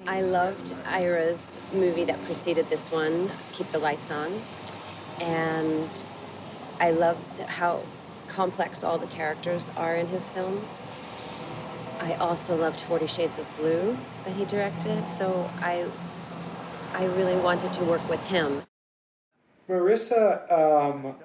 I loved Ira's movie that preceded this one, Keep the Lights On, and I loved how complex all the characters are in his films. I also loved 40 Shades of Blue that he directed, so I really wanted to work with him. Marisa,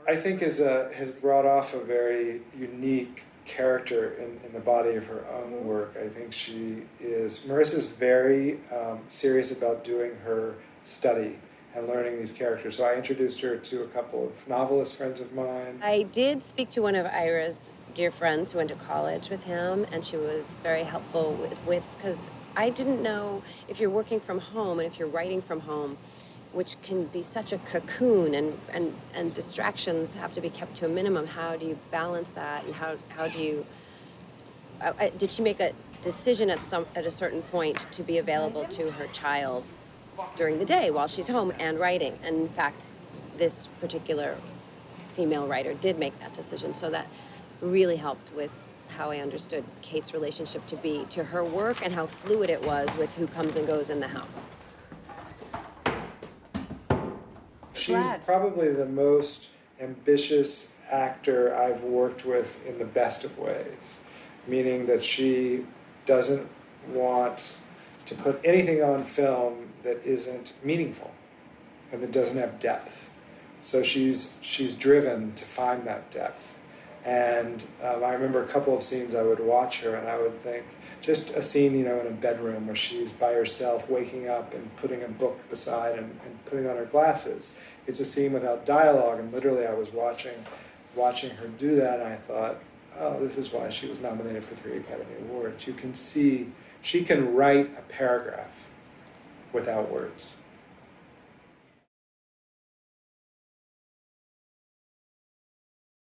I think, has brought off a very unique character in the body of her own work. I think Marissa's very serious about doing her study and learning these characters. So I introduced her to a couple of novelist friends of mine. I did speak to one of Ira's dear friends who went to college with him, and she was very helpful because I didn't know if you're working from home and if you're writing from home, which can be such a cocoon, and distractions have to be kept to a minimum. How do you balance that, and how do you did she make a decision at a certain point to be available to her child during the day while she's home and writing? And in fact, this particular female writer did make that decision, so that really helped with how I understood Kate's relationship to her work and how fluid it was with who comes and goes in the house. She's probably the most ambitious actor I've worked with in the best of ways, meaning that she doesn't want to put anything on film that isn't meaningful and that doesn't have depth. So she's driven to find that depth. And I remember a couple of scenes I would watch her and I would think, just a scene, in a bedroom where she's by herself waking up and putting a book beside and putting on her glasses. It's a scene without dialogue, and literally I was watching her do that, and I thought, oh, this is why she was nominated for 3 Academy Awards. You can see she can write a paragraph without words.